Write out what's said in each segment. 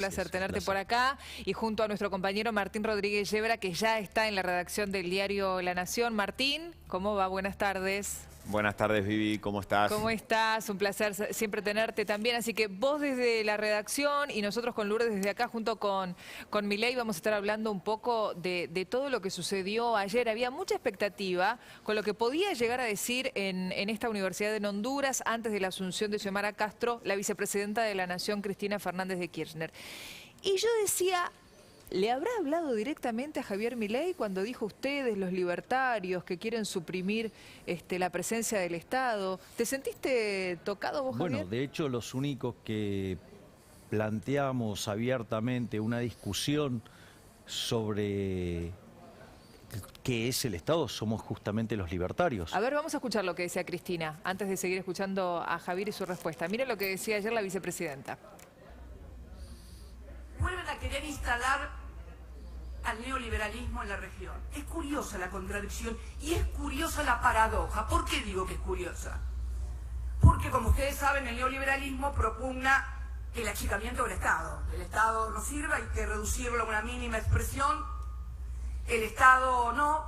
Placer tenerte por acá y junto a nuestro compañero Martín Rodríguez Yebra, que ya está en la redacción del diario La Nación. Martín, ¿cómo va? Buenas tardes. Buenas tardes, Vivi, ¿cómo estás? ¿Cómo estás? Un placer siempre tenerte también. Así que vos desde la redacción y nosotros con Lourdes desde acá junto con Milei vamos a estar hablando un poco de todo lo que sucedió ayer. Había mucha expectativa con lo que podía llegar a decir en esta universidad en Honduras antes de la asunción de Xiomara Castro, la vicepresidenta de la Nación, Cristina Fernández de Kirchner. Y yo decía, ¿le habrá hablado directamente a Javier Milei cuando dijo ustedes, los libertarios, que quieren suprimir la presencia del Estado? ¿Te sentiste tocado vos, Javier? Bueno, de hecho, los únicos que planteamos abiertamente una discusión sobre qué es el Estado somos justamente los libertarios. A ver, vamos a escuchar lo que decía Cristina, antes de seguir escuchando a Javier y su respuesta. Miren lo que decía ayer la vicepresidenta. Vuelven a querer instalar al neoliberalismo en la región. Es curiosa la contradicción y es curiosa la paradoja. ¿Por qué digo que es curiosa? Porque, como ustedes saben, el neoliberalismo propugna el achicamiento del Estado. El Estado no sirve, hay que reducirlo a una mínima expresión. El Estado no.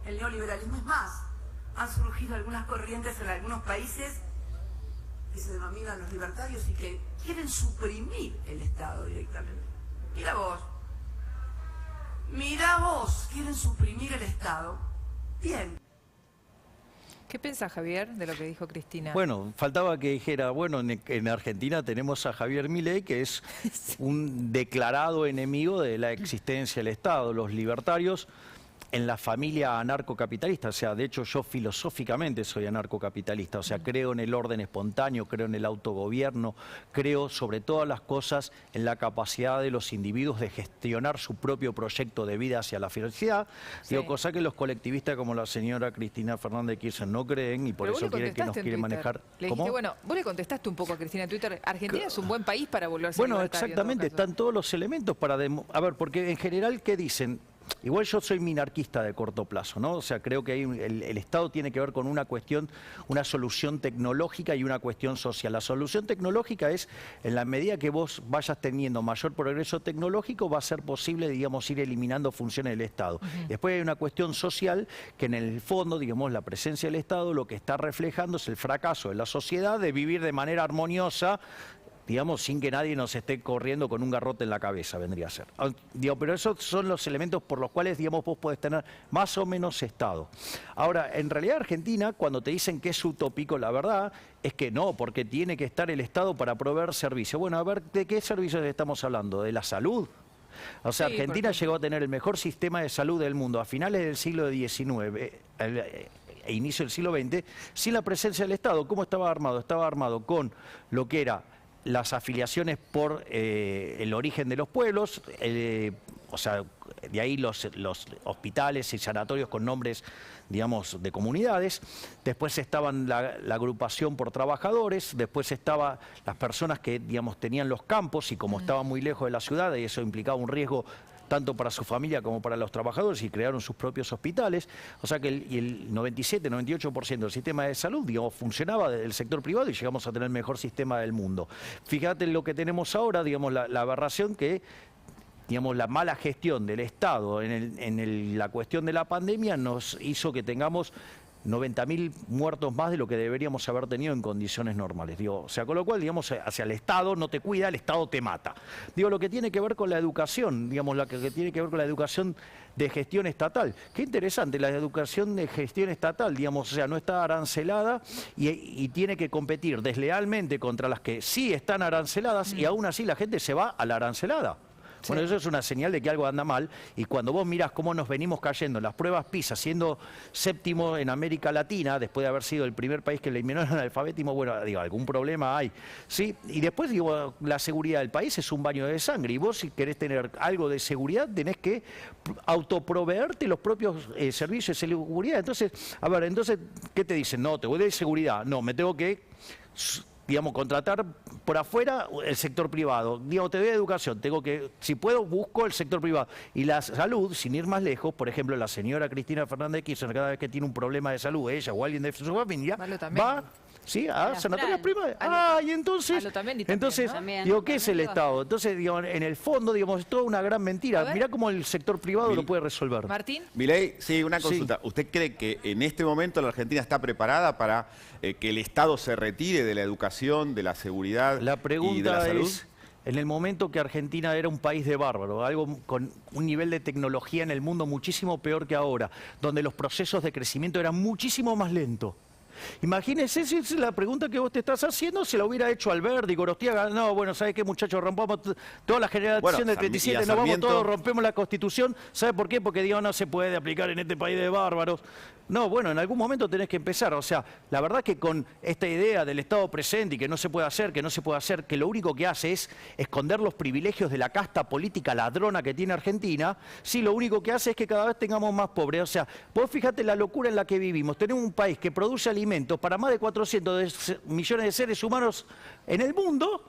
El neoliberalismo es más. Han surgido algunas corrientes en algunos países que se denominan los libertarios y que quieren suprimir el Estado directamente. Mira vos, quieren suprimir el Estado. Bien. ¿Qué pensás, Javier, de lo que dijo Cristina? Bueno, faltaba que dijera, bueno, en Argentina tenemos a Javier Milei, que es un declarado enemigo de la existencia del Estado. Los libertarios en la familia anarcocapitalista, o sea, de hecho yo filosóficamente soy anarcocapitalista, o sea, creo en el orden espontáneo, creo en el autogobierno, creo sobre todas las cosas en la capacidad de los individuos de gestionar su propio proyecto de vida hacia la felicidad, sí. Digo, cosa que los colectivistas como la señora Cristina Fernández de Kirchner no creen y por eso quieren que nos quieren manejar. Le dijiste, bueno, vos le contestaste un poco a Cristina en Twitter, Argentina es un buen país para volverse Bueno, libertario, exactamente, están todos los elementos para... A ver, porque en general, ¿qué dicen? Igual yo soy minarquista de corto plazo, ¿no? O sea, creo que el Estado tiene que ver con una cuestión, una solución tecnológica y una cuestión social. La solución tecnológica es, en la medida que vos vayas teniendo mayor progreso tecnológico, va a ser posible, digamos, ir eliminando funciones del Estado. Después hay una cuestión social que en el fondo, digamos, la presencia del Estado lo que está reflejando es el fracaso de la sociedad de vivir de manera armoniosa, digamos, sin que nadie nos esté corriendo con un garrote en la cabeza, vendría a ser. Digo, pero esos son los elementos por los cuales, digamos, vos podés tener más o menos Estado. Ahora, en realidad Argentina, cuando te dicen que es utópico, la verdad es que no, porque tiene que estar el Estado para proveer servicios. Bueno, a ver, ¿de qué servicios estamos hablando? ¿De la salud? O sea, sí, Argentina llegó a tener el mejor sistema de salud del mundo a finales del siglo XIX, e inicio del siglo XX, sin la presencia del Estado. ¿Cómo estaba armado? Estaba armado con lo que era las afiliaciones por el origen de los pueblos, o sea, de ahí los hospitales y sanatorios con nombres, digamos, de comunidades. Después estaban la agrupación por trabajadores, después estaban las personas que, digamos, tenían los campos y como estaban muy lejos de la ciudad, y eso implicaba un riesgo tanto para su familia como para los trabajadores, y crearon sus propios hospitales. O sea que el 97-98% del sistema de salud, digamos, funcionaba del sector privado y llegamos a tener el mejor sistema del mundo. Fíjate en lo que tenemos ahora, digamos, la aberración que, digamos, la mala gestión del Estado en la cuestión de la pandemia nos hizo que tengamos 90.000 muertos más de lo que deberíamos haber tenido en condiciones normales. Digo, o sea, con lo cual, digamos, hacia el Estado no te cuida, el Estado te mata. Digo, lo que tiene que ver con la educación, digamos, lo que tiene que ver con la educación de gestión estatal. Qué interesante, la educación de gestión estatal, digamos, o sea, no está arancelada y tiene que competir deslealmente contra las que sí están aranceladas y aún así la gente se va a la arancelada. Sí. Bueno, eso es una señal de que algo anda mal, y cuando vos mirás cómo nos venimos cayendo en las pruebas PISA, siendo séptimo en América Latina, después de haber sido el primer país que eliminó el analfabetismo, bueno, digo, algún problema hay, ¿sí? Y después, digo, la seguridad del país es un baño de sangre, y vos si querés tener algo de seguridad tenés que autoproveerte los propios servicios de seguridad. Entonces, a ver, entonces, ¿qué te dicen? No, te voy de seguridad, no, me tengo que, digamos, contratar por afuera el sector privado. Digo, te doy educación, tengo que, si puedo, busco el sector privado. Y la salud, sin ir más lejos, por ejemplo, la señora Cristina Fernández de Kirchner, cada vez que tiene un problema de salud, ella o alguien de su familia, va ¿Sí? A La sanatorios Fran. privados. Y entonces, a Otamendi también, entonces ¿no? También. digo, ¿qué es el También. Estado? Entonces, digo, en el fondo, digamos, es toda una gran A mentira. ver. Mirá cómo el sector privado Mil- lo puede resolver. Martín. Milei, sí, una Sí. consulta. ¿Usted cree que en este momento la Argentina está preparada para que el Estado se retire de la educación, de la seguridad La y de la pregunta salud? es, en el momento que Argentina era un país de bárbaros, algo con un nivel de tecnología en el mundo muchísimo peor que ahora, donde los procesos de crecimiento eran muchísimo más lentos. Imagínense si es la pregunta que vos te estás haciendo, se la hubiera hecho Alberti, Gorostiaga. No, bueno, ¿sabes qué, muchachos? Rompamos toda la generación Bueno, del y 37, a nos vamos Sarmiento- todos, rompemos la Constitución. ¿Sabe por qué? Porque, digo, no se puede aplicar en este país de bárbaros. No, bueno, en algún momento tenés que empezar. O sea, la verdad que con esta idea del Estado presente y que no se puede hacer, que lo único que hace es esconder los privilegios de la casta política ladrona que tiene Argentina, sí, lo único que hace es que cada vez tengamos más pobres. O sea, vos fíjate la locura en la que vivimos. Tenemos un país que produce alimentos para más de 400 millones de seres humanos en el mundo.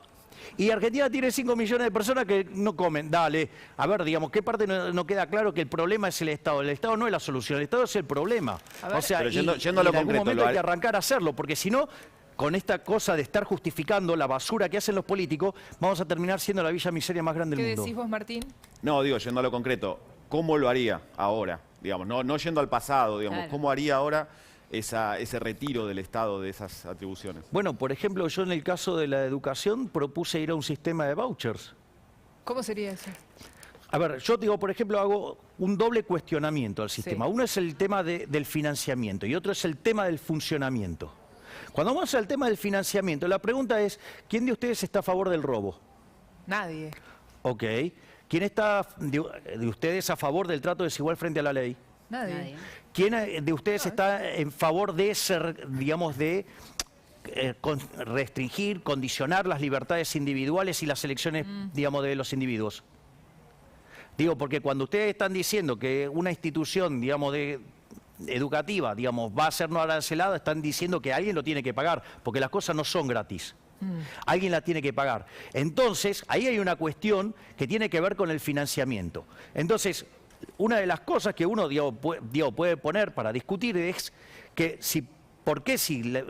Y Argentina tiene 5 millones de personas que no comen. Dale, a ver, digamos, ¿qué parte no queda claro que el problema es el Estado? El Estado no es la solución, el Estado es el problema. A ver. O sea, Pero y yendo a lo en algún concreto, momento lo hay que har- arrancar a hacerlo, porque si no, con esta cosa de estar justificando la basura que hacen los políticos, vamos a terminar siendo la villa miseria más grande ¿Qué del mundo. decís vos, Martín? No, digo, yendo a lo concreto, ¿cómo lo haría ahora? Digamos, no yendo al pasado, digamos, Claro. ¿cómo haría ahora ese retiro del Estado de esas atribuciones? Bueno, por ejemplo, yo en el caso de la educación propuse ir a un sistema de vouchers. ¿Cómo sería eso? A ver, yo digo, por ejemplo, hago un doble cuestionamiento al sistema. Sí. Uno es el tema del financiamiento y otro es el tema del funcionamiento. Cuando vamos al tema del financiamiento, la pregunta es, ¿quién de ustedes está a favor del robo? Nadie. Ok. ¿Quién está de ustedes a favor del trato desigual frente a la ley? Nadie. Nadie. ¿Quién de ustedes está en favor de ser, digamos, de restringir, condicionar las libertades individuales y las elecciones, digamos, de los individuos? Digo, porque cuando ustedes están diciendo que una institución, digamos, educativa, digamos, va a ser no arancelada, están diciendo que alguien lo tiene que pagar, porque las cosas no son gratis. Alguien la tiene que pagar. Entonces, ahí hay una cuestión que tiene que ver con el financiamiento. Entonces, una de las cosas que uno puede poner para discutir es que ¿por qué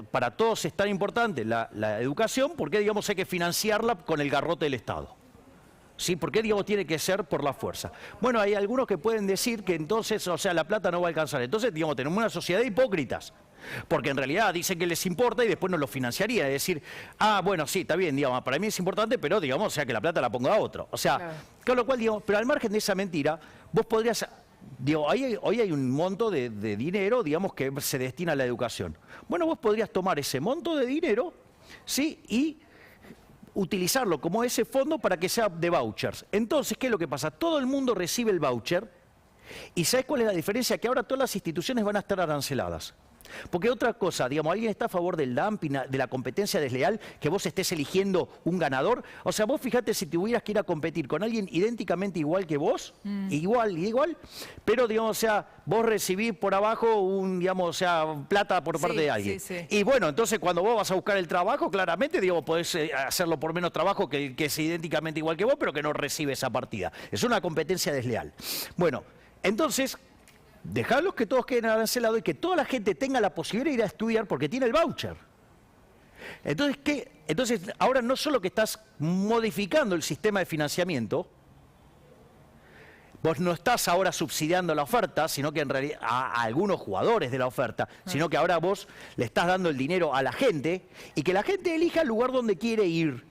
para todos es tan importante la educación? ¿Por qué, digamos, hay que financiarla con el garrote del Estado? ¿Sí? ¿Por qué, digamos, tiene que ser por la fuerza? Bueno, hay algunos que pueden decir que entonces, o sea, la plata no va a alcanzar. Entonces, digamos, tenemos una sociedad de hipócritas. Porque en realidad dicen que les importa y después no lo financiaría. Es decir, bueno, sí, está bien, digamos, para mí es importante, pero, digamos, o sea, que la plata la ponga a otro. O sea, Claro. con lo cual, digamos, pero al margen de esa mentira, vos podrías... Digo, hoy hay un monto de dinero, digamos, que se destina a la educación. Bueno, vos podrías tomar ese monto de dinero, ¿sí? Y utilizarlo como ese fondo para que sea de vouchers. Entonces, ¿qué es lo que pasa? Todo el mundo recibe el voucher y ¿sabes cuál es la diferencia? Que ahora todas las instituciones van a estar aranceladas. Porque otra cosa, digamos, ¿alguien está a favor del dumping, de la competencia desleal, que vos estés eligiendo un ganador? O sea, vos fíjate si tuvieras que ir a competir con alguien idénticamente igual que vos, igual, pero, digamos, o sea, vos recibís por abajo digamos, o sea, plata por parte de alguien. sí. Y bueno, entonces cuando vos vas a buscar el trabajo, claramente, digo, podés hacerlo por menos trabajo que el que es idénticamente igual que vos, pero que no recibe esa partida. Es una competencia desleal. Bueno, entonces... dejarlos que todos queden arancelados y que toda la gente tenga la posibilidad de ir a estudiar porque tiene el voucher. Entonces, Entonces, ahora no solo que estás modificando el sistema de financiamiento, vos no estás ahora subsidiando la oferta, sino que en realidad a algunos jugadores de la oferta, sino que ahora vos le estás dando el dinero a la gente y que la gente elija el lugar donde quiere ir.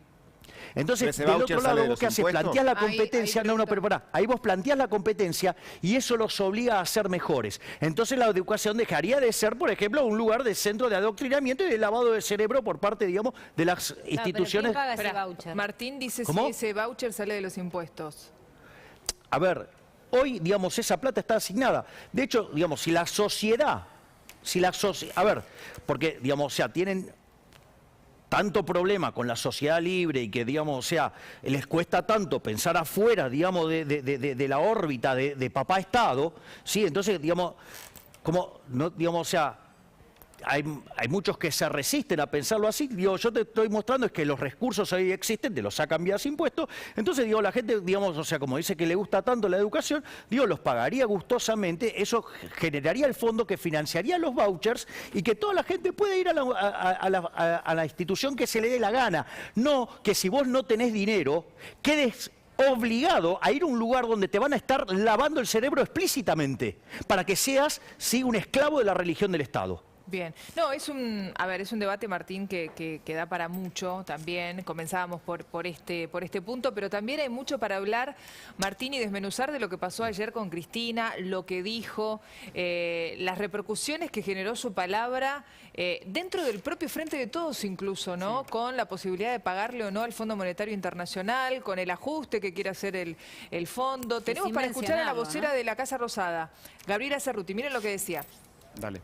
Entonces, ¿Ese del voucher otro sale lado, de vos los qué haces, impuestos? planteás la Ahí competencia, no, pero pará, ahí vos planteás la competencia y eso los obliga a ser mejores. Entonces la educación dejaría de ser, por ejemplo, un lugar de centro de adoctrinamiento y de lavado de cerebro por parte, digamos, de las instituciones. ¿Quién paga ese Esperá, voucher? Martín dice ¿Cómo? si ese voucher sale de los impuestos. A ver, hoy, digamos, esa plata está asignada. De hecho, digamos, si la sociedad, a ver, porque, digamos, o sea, tienen tanto problema con la sociedad libre y que, digamos, o sea, les cuesta tanto pensar afuera, digamos, de la órbita de papá Estado, ¿sí? Entonces, digamos, como, no, digamos, o sea, hay muchos que se resisten a pensarlo así. Digo, yo te estoy mostrando es que los recursos ahí existen, te los sacan vía impuestos. Entonces, digo, la gente, digamos, o sea, como dice que le gusta tanto la educación, digo, los pagaría gustosamente. Eso generaría el fondo que financiaría los vouchers y que toda la gente puede ir a la institución que se le dé la gana. No que si vos no tenés dinero, quedes obligado a ir a un lugar donde te van a estar lavando el cerebro explícitamente para que seas, sí, un esclavo de la religión del Estado. Bien. No, es un debate, Martín, que da para mucho también. Comenzábamos por este punto, pero también hay mucho para hablar, Martín, y desmenuzar de lo que pasó ayer con Cristina, lo que dijo, las repercusiones que generó su palabra dentro del propio Frente de Todos incluso, ¿no? Sí. Con la posibilidad de pagarle o no al Fondo Monetario Internacional, con el ajuste que quiere hacer el fondo. Tenemos para escuchar a la vocera, ¿no?, de la Casa Rosada, Gabriela Cerruti. Miren lo que decía. Dale.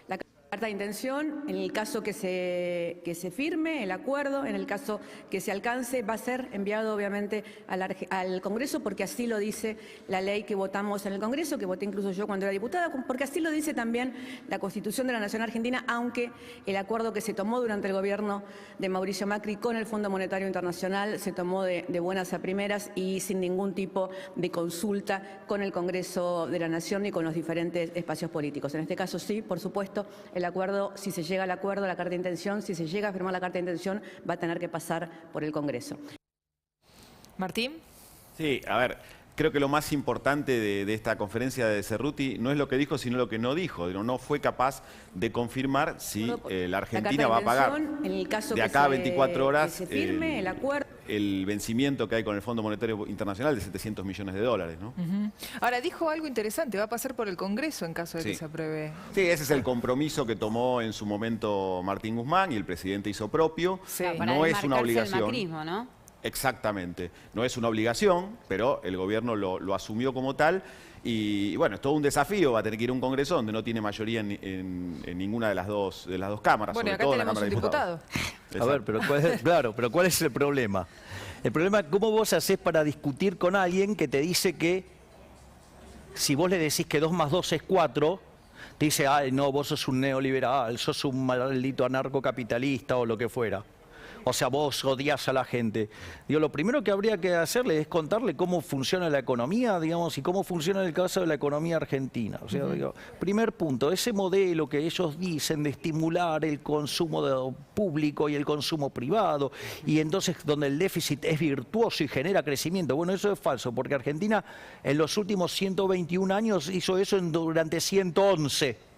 La carta de intención, en el caso que se firme el acuerdo, en el caso que se alcance, va a ser enviado obviamente al Congreso, porque así lo dice la ley que votamos en el Congreso, que voté incluso yo cuando era diputada, porque así lo dice también la Constitución de la Nación Argentina, aunque el acuerdo que se tomó durante el gobierno de Mauricio Macri con el Fondo Monetario Internacional se tomó de buenas a primeras y sin ningún tipo de consulta con el Congreso de la Nación ni con los diferentes espacios políticos. En este caso sí, por supuesto, el acuerdo, si se llega al acuerdo, la carta de intención, si se llega a firmar la carta de intención, va a tener que pasar por el Congreso. Martín. Sí, a ver, creo que lo más importante de esta conferencia de Cerruti no es lo que dijo, sino lo que no dijo. No fue capaz de confirmar si la Argentina va a pagar en el caso de acá a 24 horas que se firme el acuerdo, el vencimiento que hay con el Fondo Monetario Internacional de 700 millones de dólares, ¿no? Ahora, dijo algo interesante, va a pasar por el Congreso en caso de que se apruebe. Sí, ese es el compromiso que tomó en su momento Martín Guzmán y el presidente hizo propio. Sí. No es una obligación. El macrismo, ¿no? Exactamente. No es una obligación, pero el gobierno lo asumió como tal. Y bueno, es todo un desafío, va a tener que ir a un Congreso donde no tiene mayoría en ninguna de las dos cámaras. Bueno, sobre acá todo en la tenemos Cámara de un Diputados. diputado. A ver, pero ¿cuál es el problema? El problema es cómo vos hacés para discutir con alguien que te dice que si vos le decís que 2 más 2 es 4, te dice, ay, no, vos sos un neoliberal, sos un maldito anarcocapitalista o lo que fuera. O sea, vos odias a la gente. Digo, lo primero que habría que hacerle es contarle cómo funciona la economía, digamos, y cómo funciona en el caso de la economía argentina. O sea, digo, primer punto, ese modelo que ellos dicen de estimular el consumo público y el consumo privado, y entonces donde el déficit es virtuoso y genera crecimiento. Bueno, eso es falso, porque Argentina en los últimos 121 años hizo eso durante 111.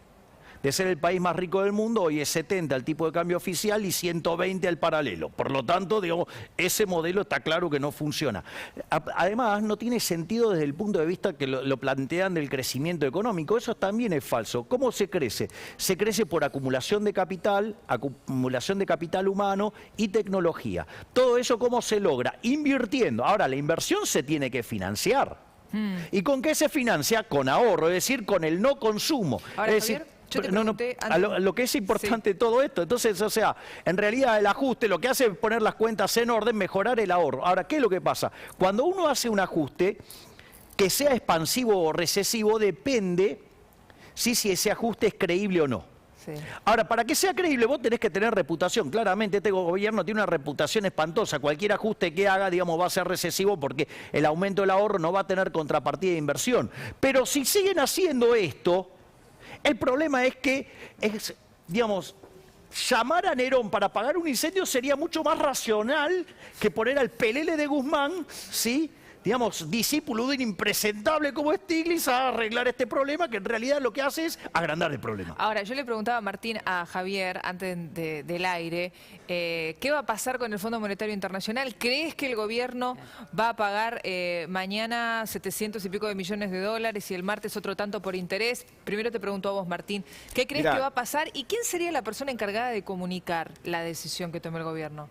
De ser el país más rico del mundo, hoy es 70 el tipo de cambio oficial y 120 el paralelo. Por lo tanto, digo, ese modelo está claro que no funciona. Además, no tiene sentido desde el punto de vista que lo plantean del crecimiento económico. Eso también es falso. ¿Cómo se crece? Se crece por acumulación de capital humano y tecnología. Todo eso, ¿cómo se logra? Invirtiendo. Ahora, la inversión se tiene que financiar. ¿Y con qué se financia? Con ahorro, es decir, con el no consumo. Ahora, es decir, Javier, yo te pregunté lo que es importante todo esto. Entonces, o sea, en realidad el ajuste lo que hace es poner las cuentas en orden, mejorar el ahorro. Ahora, ¿qué es lo que pasa? Cuando uno hace un ajuste, que sea expansivo o recesivo, depende si ese ajuste es creíble o no. Sí. Ahora, para que sea creíble, vos tenés que tener reputación. Claramente, este gobierno tiene una reputación espantosa. Cualquier ajuste que haga, digamos, va a ser recesivo porque el aumento del ahorro no va a tener contrapartida de inversión. Pero si siguen haciendo esto, el problema es que, digamos, llamar a Nerón para apagar un incendio sería mucho más racional que poner al pelele de Guzmán, ¿sí?, digamos, discípulo de un impresentable como Stiglitz a arreglar este problema, que en realidad lo que hace es agrandar el problema. Ahora, yo le preguntaba a Martín, a Javier, antes del aire, ¿qué va a pasar con el Fondo Monetario Internacional? ¿Crees que el gobierno va a pagar mañana 700 y pico de millones de dólares y el martes otro tanto por interés? Primero te pregunto a vos, Martín, ¿qué crees que va a pasar? ¿Y quién sería la persona encargada de comunicar la decisión que tome el gobierno?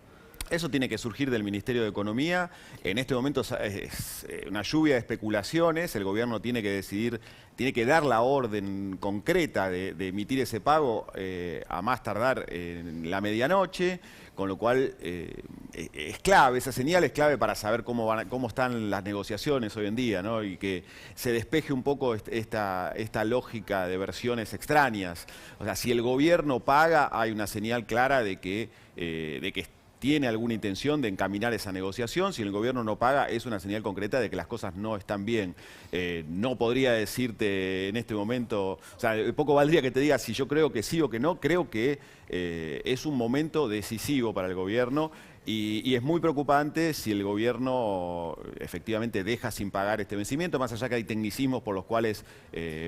Eso tiene que surgir del Ministerio de Economía. En este momento es una lluvia de especulaciones. El gobierno tiene que decidir, tiene que dar la orden concreta de emitir ese pago a más tardar en la medianoche, con lo cual es clave, esa señal es clave para saber cómo están las negociaciones hoy en día, ¿no? Y que se despeje un poco esta lógica de versiones extrañas. O sea, si el gobierno paga, hay una señal clara de que tiene alguna intención de encaminar esa negociación. Si el gobierno no paga, es una señal concreta de que las cosas no están bien. No podría decirte en este momento, o sea, poco valdría que te diga si yo creo que sí o que no. Creo que es un momento decisivo para el gobierno. Y es muy preocupante si el gobierno efectivamente deja sin pagar este vencimiento, más allá que hay tecnicismos por los cuales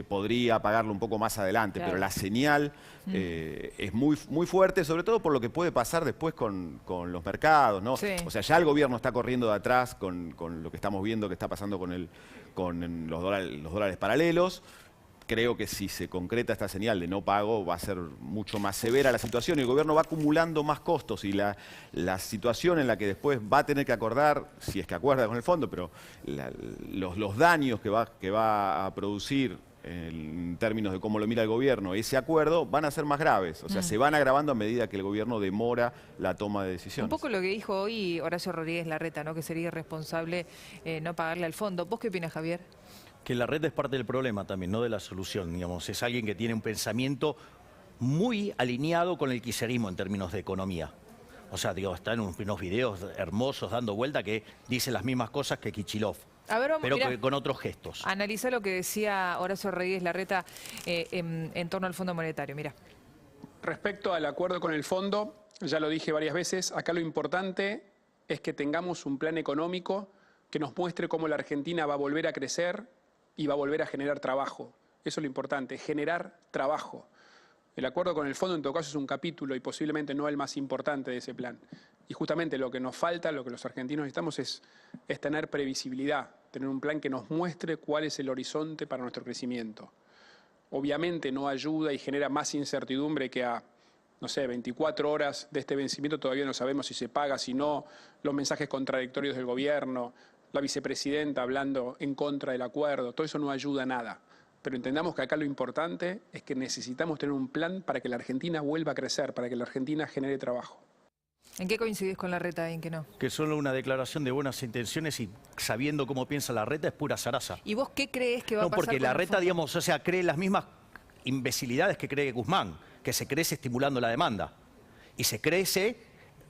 podría pagarlo un poco más adelante, Claro. pero la señal es muy, muy fuerte, sobre todo por lo que puede pasar después con los mercados, ¿no? Sí. O sea, ya el gobierno está corriendo de atrás con lo que estamos viendo que está pasando con los dólares paralelos. Creo que si se concreta esta señal de no pago va a ser mucho más severa la situación y el gobierno va acumulando más costos y la situación en la que después va a tener que acordar, si es que acuerda con el fondo, pero los daños que va a producir en términos de cómo lo mira el gobierno, ese acuerdo van a ser más graves. O sea, se van agravando a medida que el gobierno demora la toma de decisiones. Un poco lo que dijo hoy Horacio Rodríguez Larreta, ¿no? Que sería irresponsable no pagarle al fondo. ¿Vos qué opinas, Javier? Que la red es parte del problema también, no de la solución, digamos. Es alguien que tiene un pensamiento muy alineado con el kirchnerismo en términos de economía. O sea, digo, está en unos videos hermosos dando vuelta que dice las mismas cosas que Kicillof, A ver, vamos, pero mirá. con otros gestos. Analiza lo que decía Horacio Rodríguez Larreta en torno al Fondo Monetario. Mira. Respecto al acuerdo con el fondo, ya lo dije varias veces, acá lo importante es que tengamos un plan económico que nos muestre cómo la Argentina va a volver a crecer y va a volver a generar trabajo. Eso es lo importante, generar trabajo. El acuerdo con el fondo en todo caso es un capítulo y posiblemente no el más importante de ese plan. Y justamente lo que nos falta, lo que los argentinos necesitamos es tener previsibilidad, tener un plan que nos muestre cuál es el horizonte para nuestro crecimiento. Obviamente no ayuda y genera más incertidumbre que a, no sé, 24 horas de este vencimiento todavía no sabemos si se paga, si no, los mensajes contradictorios del gobierno, la vicepresidenta hablando en contra del acuerdo, todo eso no ayuda a nada. Pero entendamos que acá lo importante es que necesitamos tener un plan para que la Argentina vuelva a crecer, para que la Argentina genere trabajo. ¿En qué coincidís con Larreta y en qué no? Que solo una declaración de buenas intenciones y sabiendo cómo piensa Larreta es pura zaraza. ¿Y vos qué crees que va a No, pasar porque con el Larreta, fondo? digamos, o sea, cree las mismas imbecilidades que cree Guzmán, que se crece estimulando la demanda. Y se crece,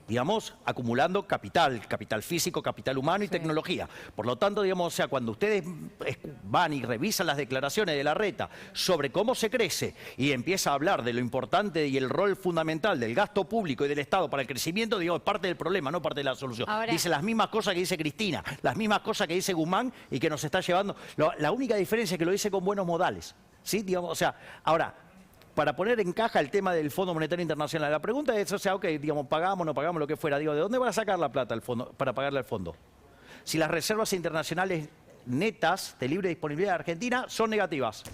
digamos, acumulando capital físico, capital humano y Sí. tecnología. Por lo tanto, digamos, o sea, cuando ustedes van y revisan las declaraciones de Larreta sobre cómo se crece y empieza a hablar de lo importante y el rol fundamental del gasto público y del Estado para el crecimiento, digamos, es parte del problema, no parte de la solución. Ahora- Dice las mismas cosas que dice Cristina, las mismas cosas que dice Guzmán y que nos está llevando. La única diferencia es que lo dice con buenos modales. ¿Sí? Digamos, o sea, ahora, para poner en caja el tema del Fondo Monetario Internacional, la pregunta es, o sea, ok, digamos, pagamos, no pagamos, lo que fuera, digo, ¿de dónde van a sacar la plata al fondo, para pagarle al fondo? Si las reservas internacionales netas de libre disponibilidad de Argentina son negativas.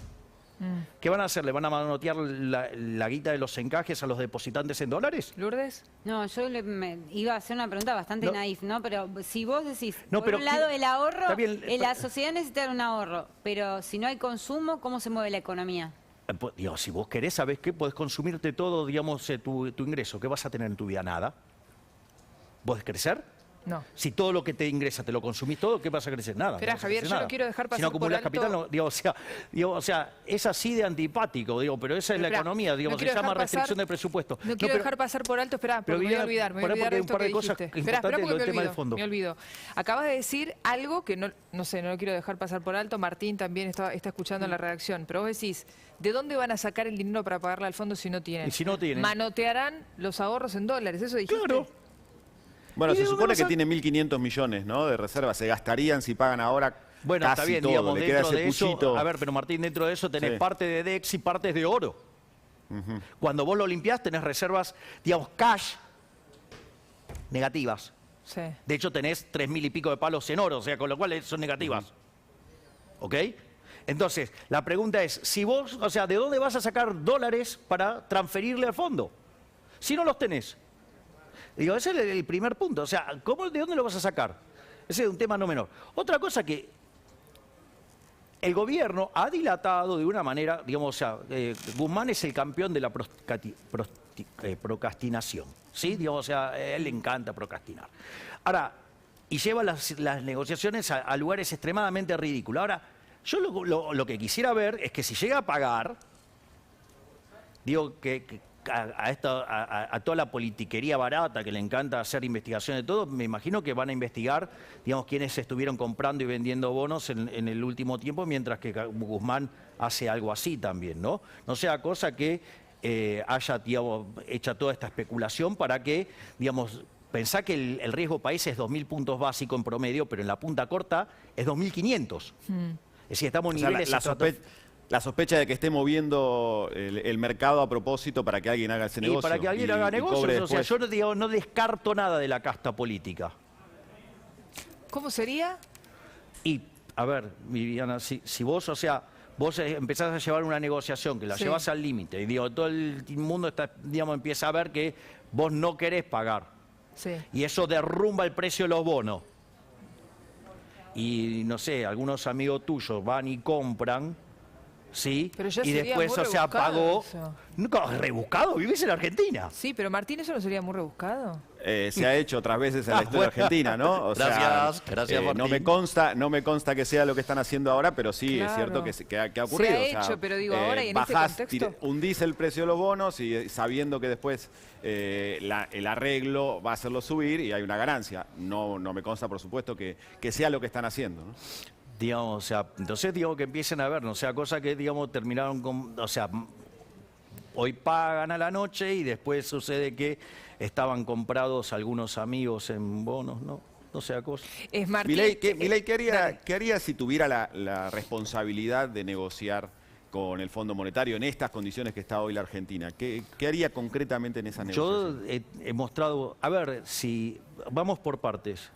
¿Qué van a hacer? ¿Le van a manotear la guita de los encajes a los depositantes en dólares? ¿Lourdes? No, yo me iba a hacer una pregunta bastante No. naif, ¿no? Pero si vos decís, No, por pero un lado ¿qué? el ahorro, Está bien, la sociedad necesita un ahorro, pero si no hay consumo, ¿cómo se mueve la economía? Pues, digo, si vos querés, ¿sabés qué? Podés consumirte todo, digamos, tu ingreso. ¿Qué vas a tener en tu vida? Nada. ¿Podés crecer? No. Si todo lo que te ingresa te lo consumís todo, ¿qué vas a crecer? Nada. Esperá, no vas a Javier, crecer yo no nada. quiero dejar Si pasar no por acumulás alto- capital, no, digo, o sea, es así de antipático, digo, pero esa es la Esperá, economía, digamos, no se quiero llama dejar pasar- restricción de presupuesto. No quiero dejar pasar por alto, esperá, porque me voy a olvidar, pará, de porque hay un esto par que de cosas dijiste. importantes Esperá, lo porque del me tema del olvido, fondo. me olvido. Acabas de decir algo que no sé, no lo quiero dejar pasar por alto. Martín también está escuchando en la redacción, pero vos decís, ¿de dónde van a sacar el dinero para pagarle al fondo si no tienen? Y si no tienen. Manotearán los ahorros en dólares, eso dijiste. Claro. Bueno, ¿Y se de dónde supone vas que a- tiene 1.500 millones, ¿no?, de reservas. Se gastarían si pagan ahora Bueno, casi está bien, todo. digamos, Le queda dentro ese de eso, puchito. a ver, pero Martín, dentro de eso tenés Sí. parte de DEX y partes de oro. Cuando vos lo limpiás tenés reservas, digamos, cash negativas. Sí. De hecho, tenés 3.000 y pico de palos en oro, o sea, con lo cual son negativas. ¿Ok? Entonces, la pregunta es, si vos, o sea, ¿de dónde vas a sacar dólares para transferirle al fondo? Si no los tenés. Digo, ese es el primer punto. O sea, ¿de dónde lo vas a sacar? Ese es un tema no menor. Otra cosa que el gobierno ha dilatado de una manera, digamos, o sea, Guzmán es el campeón de la procrastinación, ¿sí? Digamos, o sea, a él le encanta procrastinar. Ahora, y lleva las negociaciones a lugares extremadamente ridículos. Ahora, yo lo que quisiera ver es que si llega a pagar, digo, a toda la politiquería barata que le encanta hacer investigación de todo, me imagino que van a investigar, digamos, quiénes estuvieron comprando y vendiendo bonos en el último tiempo, mientras que Guzmán hace algo así también, ¿no? No sea cosa que haya, digamos, hecha toda esta especulación para que, digamos, pensá que el riesgo país es 2.000 puntos básicos en promedio, pero en la punta corta es 2.500. Es decir, estamos en niveles... La sospecha de que esté moviendo el mercado a propósito para que alguien haga ese negocio. Y para que alguien haga negocios, o sea, yo no descarto nada de la casta política. ¿Cómo sería? Y, a ver, Viviana, si vos, o sea, vos empezás a llevar una negociación que la llevas al límite y digo, todo el mundo está, digamos, empieza a ver que vos no querés pagar. Sí. Y eso derrumba el precio de los bonos. Y, no sé, algunos amigos tuyos van y compran... Sí, pero ya y después, o sea, pagó... Nunca, rebuscado, vivís en Argentina. Sí, pero Martín, ¿eso no sería muy rebuscado? Se ha hecho otras veces en la historia argentina, ¿no? O gracias, Martín. No me consta que sea lo que están haciendo ahora, pero sí es cierto que ha ocurrido. Se ha hecho, pero digo, ahora y en este contexto... Hundís el precio de los bonos y sabiendo que después el arreglo va a hacerlo subir y hay una ganancia. No me consta, por supuesto, que sea lo que están haciendo, ¿no? Digamos, o sea, entonces digo que empiecen a ver, no sea cosa que, digamos, terminaron con, o sea, hoy pagan a la noche y después sucede que estaban comprados algunos amigos en bonos, no sea cosa. Es Martín. Milei, ¿qué haría si tuviera la responsabilidad de negociar con el Fondo Monetario en estas condiciones que está hoy la Argentina? ¿Qué haría concretamente en esa negociación? Yo he mostrado, a ver, si vamos por partes.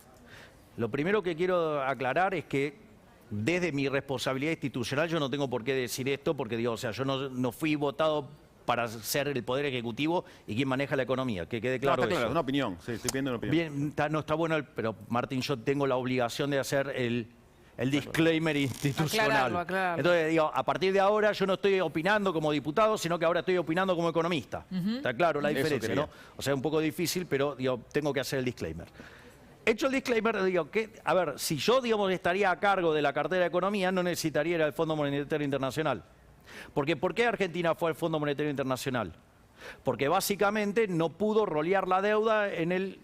Lo primero que quiero aclarar es que desde mi responsabilidad institucional yo no tengo por qué decir esto porque digo, o sea, yo no fui votado para ser el Poder Ejecutivo y quien maneja la economía, que quede claro eso. Claro, es una opinión, sí, estoy pidiendo una opinión. Bien, no está bueno, pero Martín, yo tengo la obligación de hacer el disclaimer institucional. Aclararlo. Entonces, digo, a partir de ahora yo no estoy opinando como diputado, sino que ahora estoy opinando como economista. Está claro la diferencia, ¿no? O sea, es un poco difícil, pero digo, tengo que hacer el disclaimer. Hecho el disclaimer, digo que, a ver, si yo, digamos, estaría a cargo de la cartera de Economía, no necesitaría ir al Fondo Monetario Internacional. Porque, ¿por qué Argentina fue al Fondo Monetario Internacional? Porque básicamente no pudo rolear la deuda en el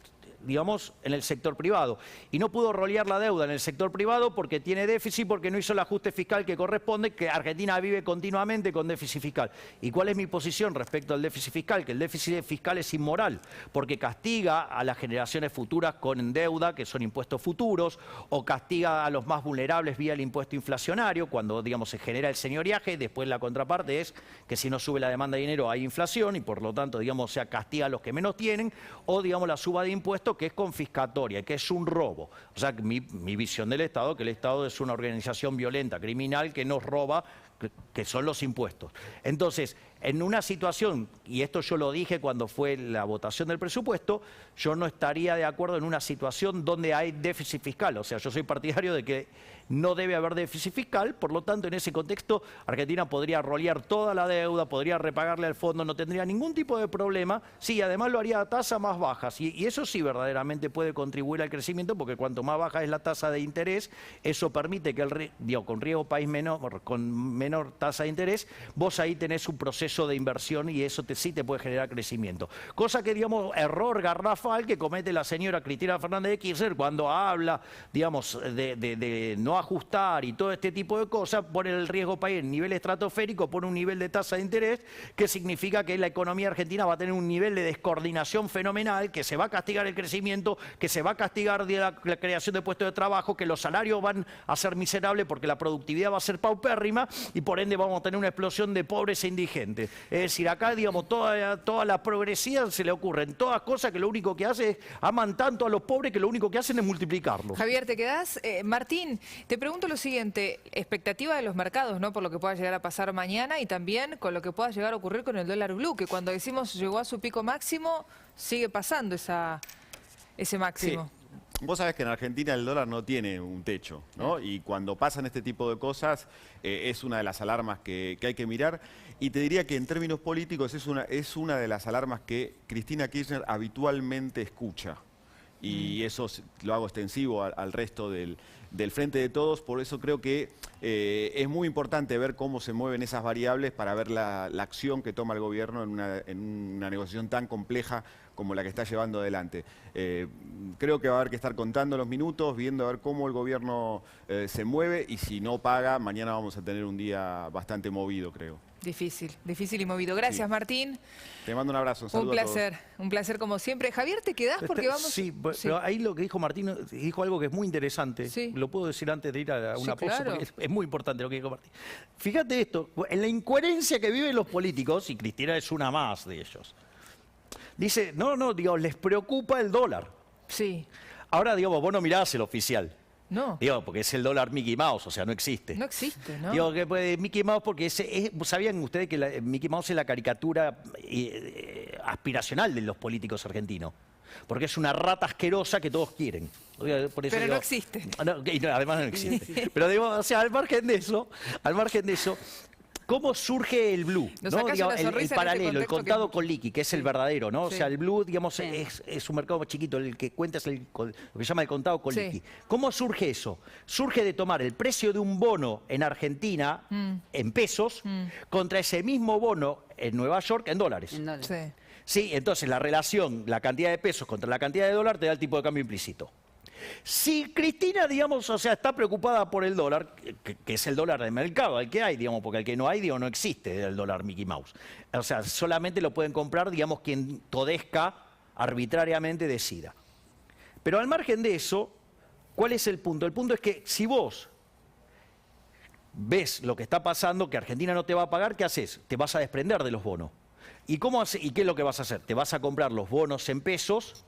sector privado. Y no pudo rolear la deuda en el sector privado porque tiene déficit, porque no hizo el ajuste fiscal que corresponde, que Argentina vive continuamente con déficit fiscal. ¿Y cuál es mi posición respecto al déficit fiscal? Que el déficit fiscal es inmoral, porque castiga a las generaciones futuras con deuda, que son impuestos futuros, o castiga a los más vulnerables vía el impuesto inflacionario, cuando, digamos, se genera el señoriaje. Después la contraparte es que si no sube la demanda de dinero hay inflación y por lo tanto, digamos, se castiga a los que menos tienen, o, digamos, la suba de impuestos, que es confiscatoria, que es un robo. O sea, mi visión del Estado, que el Estado es una organización violenta, criminal, que nos roba, que son los impuestos. Entonces, en una situación, y esto yo lo dije cuando fue la votación del presupuesto, yo no estaría de acuerdo en una situación donde hay déficit fiscal. O sea, yo soy partidario de que no debe haber déficit fiscal, por lo tanto, en ese contexto, Argentina podría rolear toda la deuda, podría repagarle al fondo, no tendría ningún tipo de problema. Sí, además lo haría a tasas más bajas, y eso sí verdaderamente puede contribuir al crecimiento, porque cuanto más baja es la tasa de interés, eso permite que, con riesgo país menor, con menor tasa de interés, vos ahí tenés un proceso de inversión y eso sí te puede generar crecimiento. Cosa que, digamos, error garrafal que comete la señora Cristina Fernández de Kirchner cuando habla, digamos, de no ajustar y todo este tipo de cosas, pone el riesgo país en nivel estratosférico, pone un nivel de tasa de interés que significa que la economía argentina va a tener un nivel de descoordinación fenomenal, que se va a castigar el crecimiento, que se va a castigar la creación de puestos de trabajo, que los salarios van a ser miserables porque la productividad va a ser paupérrima y por ende vamos a tener una explosión de pobres e indigentes. Es decir, acá, digamos, toda la progresía se le ocurren todas cosas que lo único que hace es aman tanto a los pobres que lo único que hacen es multiplicarlos. Javier, ¿te quedás? Martín, te pregunto lo siguiente, expectativa de los mercados, ¿no? Por lo que pueda llegar a pasar mañana y también con lo que pueda llegar a ocurrir con el dólar blue, que cuando decimos llegó a su pico máximo, sigue pasando ese máximo. Vos sabés que en Argentina el dólar no tiene un techo, ¿no? Y cuando pasan este tipo de cosas es una de las alarmas que hay que mirar. Y te diría que en términos políticos es una de las alarmas que Cristina Kirchner habitualmente escucha. Y eso lo hago extensivo al resto del Frente de Todos. Por eso creo que es muy importante ver cómo se mueven esas variables para ver la acción que toma el gobierno en una negociación tan compleja como la que está llevando adelante. Creo que va a haber que estar contando los minutos, viendo a ver cómo el gobierno se mueve, y si no paga, mañana vamos a tener un día bastante movido, creo. Difícil y movido. Gracias, Sí. Martín. Te mando un abrazo, un saludo Un a todos. un placer como siempre. Javier, ¿te quedás? Porque vamos... Sí, pero ahí lo que dijo Martín, dijo algo que es muy interesante. Sí. Lo puedo decir antes de ir a una Sí, pausa, claro. porque es muy importante lo que dijo Martín. Fíjate esto, en la incoherencia que viven los políticos, y Cristina es una más de ellos. Dice, digo, les preocupa el dólar. Sí. Ahora, digamos, vos no mirás el oficial. No, Digo, porque es el dólar Mickey Mouse, o sea, no existe. no existe, ¿no? Digo que pues, Mickey Mouse, porque ¿sabían ustedes que Mickey Mouse es la caricatura aspiracional de los políticos argentinos? Porque es una rata asquerosa que todos quieren. Por eso Pero digo, no existe. Además no existe. Pero digo, o sea, al margen de eso, ¿cómo surge el blue? Nos ¿no? sacás Digamos, una el sonrisa en este paralelo, el contexto contado que- con liqui, que es el Sí. verdadero, ¿no? O Sí. sea, el blue, digamos, Sí. es un mercado chiquito, el que cuenta es lo que se llama el contado con Sí. liqui. ¿Cómo surge eso? Surge de tomar el precio de un bono en Argentina, en pesos, contra ese mismo bono en Nueva York en dólares. En dólares. Sí. Sí, entonces la relación, la cantidad de pesos contra la cantidad de dólar te da el tipo de cambio implícito. Si Cristina, digamos, o sea, está preocupada por el dólar, que es el dólar de mercado, el que hay, digamos, porque el que no hay, digo, no existe el dólar Mickey Mouse. O sea, solamente lo pueden comprar, digamos, quien Todesca arbitrariamente decida. Pero al margen de eso, ¿cuál es el punto? El punto es que si vos ves lo que está pasando, que Argentina no te va a pagar, ¿qué haces? Te vas a desprender de los bonos. ¿Y qué es lo que vas a hacer? Te vas a comprar los bonos en pesos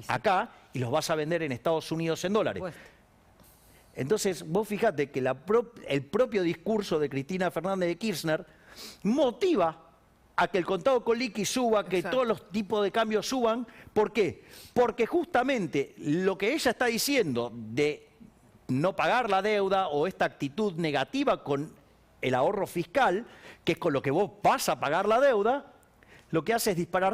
acá y los vas a vender en Estados Unidos en dólares. Pues, Entonces, vos fijate que el propio discurso de Cristina Fernández de Kirchner motiva a que el contado con liqui suba, que Exacto. todos los tipos de cambios suban. ¿Por qué? Porque justamente lo que ella está diciendo de no pagar la deuda o esta actitud negativa con el ahorro fiscal, que es con lo que vos vas a pagar la deuda, lo que hace es disparar